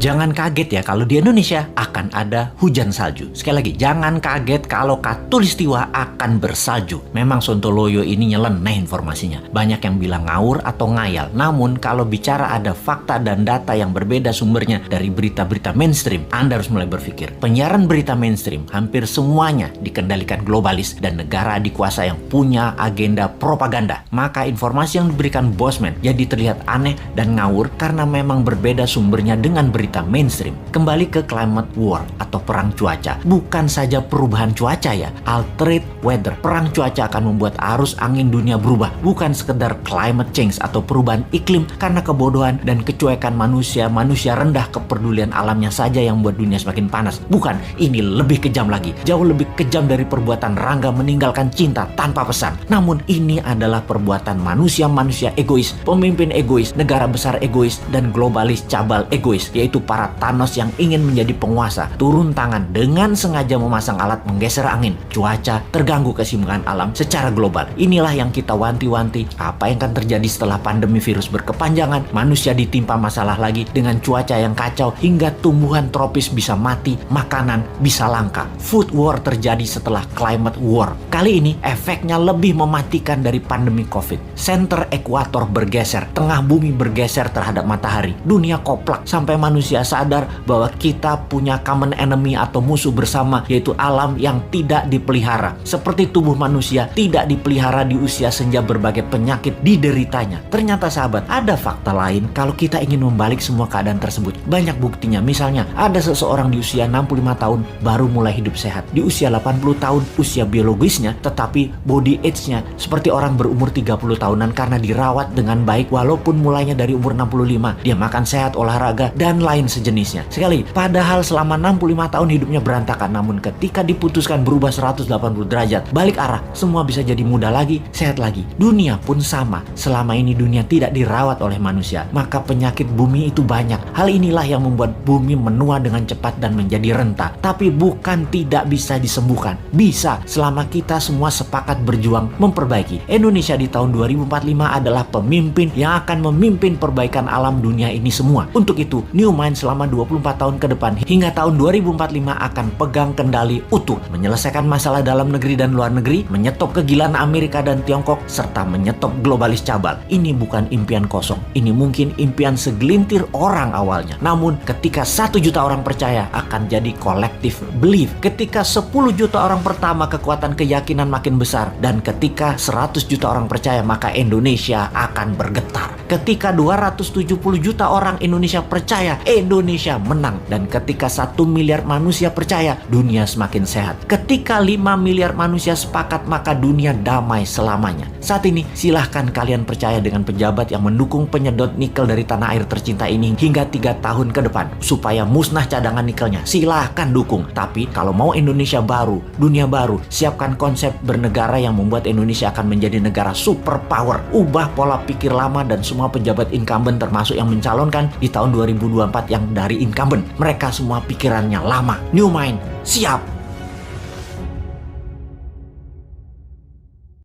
Jangan kaget ya kalau di Indonesia akan ada hujan salju. Sekali lagi, jangan kaget kalau Katulistiwa akan bersalju. Memang Sontoloyo ini nyeleneh informasinya. Banyak yang bilang ngawur atau ngayal. Namun kalau bicara ada fakta dan data yang berbeda sumbernya dari berita-berita mainstream, Anda harus mulai berpikir. Penyiaran berita mainstream hampir semuanya dikendalikan globalis dan negara dikuasa yang punya agenda propaganda. Maka informasi yang diberikan Bosman jadi terlihat aneh dan ngawur karena memang berbeda sumbernya dengan berita mainstream. Kembali ke climate war atau perang cuaca. Bukan saja perubahan cuaca ya, altered weather. Perang cuaca akan membuat arus angin dunia berubah. Bukan sekedar climate change atau perubahan iklim karena kebodohan dan kecuekan manusia rendah kepedulian alamnya saja yang membuat dunia semakin panas. Bukan, ini lebih kejam lagi. Jauh lebih kejam dari perbuatan Rangga meninggalkan cinta tanpa pesan. Namun ini adalah perbuatan manusia egois, pemimpin egois, negara besar egois, dan globalis cabal egois, yaitu para Thanos yang ingin menjadi penguasa, turun tangan dengan sengaja memasang alat menggeser angin, cuaca, terganggu keseimbangan alam secara global. Inilah yang kita wanti-wanti apa yang akan terjadi setelah pandemi virus berkepanjangan, manusia ditimpa masalah lagi dengan cuaca yang kacau hingga tumbuhan tropis bisa mati, makanan bisa langka. Food war terjadi setelah climate war. Kali ini efeknya lebih mematikan dari pandemi COVID. Center ekuator bergeser, tengah bumi bergeser terhadap matahari. Dunia koplak sampai manusia sadar bahwa kita punya common enemy atau musuh bersama, yaitu alam yang tidak dipelihara. Seperti tubuh manusia tidak dipelihara di usia senja, berbagai penyakit dideritanya. Ternyata sahabat, ada fakta lain kalau kita ingin membalik semua keadaan tersebut. Banyak buktinya. Misalnya, ada seseorang di usia 65 tahun baru mulai hidup sehat. Di usia 80 tahun usia biologisnya, tetapi body age-nya seperti orang berumur 30 tahunan karena dirawat dengan baik walaupun mulainya dari umur 65. Dia makan sehat, olahraga, dan lain sejenisnya. Sekali, padahal selama 65 tahun hidupnya berantakan, namun ketika diputuskan berubah 180 derajat, balik arah, semua bisa jadi muda lagi, sehat lagi. Dunia pun sama. Selama ini dunia tidak dirawat oleh manusia, maka penyakit bumi itu banyak. Hal inilah yang membuat bumi menua dengan cepat dan menjadi renta. Tapi bukan tidak bisa disembuhkan. Bisa, selama kita semua sepakat berjuang memperbaiki. Indonesia di tahun 2045 adalah pemimpin yang akan memimpin perbaikan alam dunia ini semua. Untuk itu, New Mind selama 24 tahun ke depan hingga tahun 2045 akan pegang kendali utuh, menyelesaikan masalah dalam negeri dan luar negeri, menyetop kegilaan Amerika dan Tiongkok, serta menyetop globalis cabal. Ini bukan impian kosong. Ini mungkin impian segelintir orang awalnya. Namun, ketika 1 juta orang percaya, akan jadi collective belief. Ketika 10 juta orang pertama, kekuatan keyakinan makin besar. Dan ketika 100 juta orang percaya, maka Indonesia akan bergetar. Ketika 270 juta orang Indonesia percaya, Indonesia menang. Dan ketika 1 miliar manusia percaya, dunia semakin sehat. Ketika 5 miliar manusia sepakat, maka dunia damai selamanya. Saat ini, silahkan kalian percaya dengan pejabat yang mendukung penyedot nikel dari tanah air tercinta ini hingga 3 tahun ke depan, supaya musnah cadangan nikelnya. Silahkan dukung. Tapi kalau mau Indonesia baru, dunia baru, siapkan konsep bernegara yang membuat Indonesia akan menjadi negara superpower. Ubah pola pikir lama dan semua pejabat incumbent termasuk yang mencalonkan di tahun 2024 yang dari incumbent. Mereka semua pikirannya lama. New Mind, siap!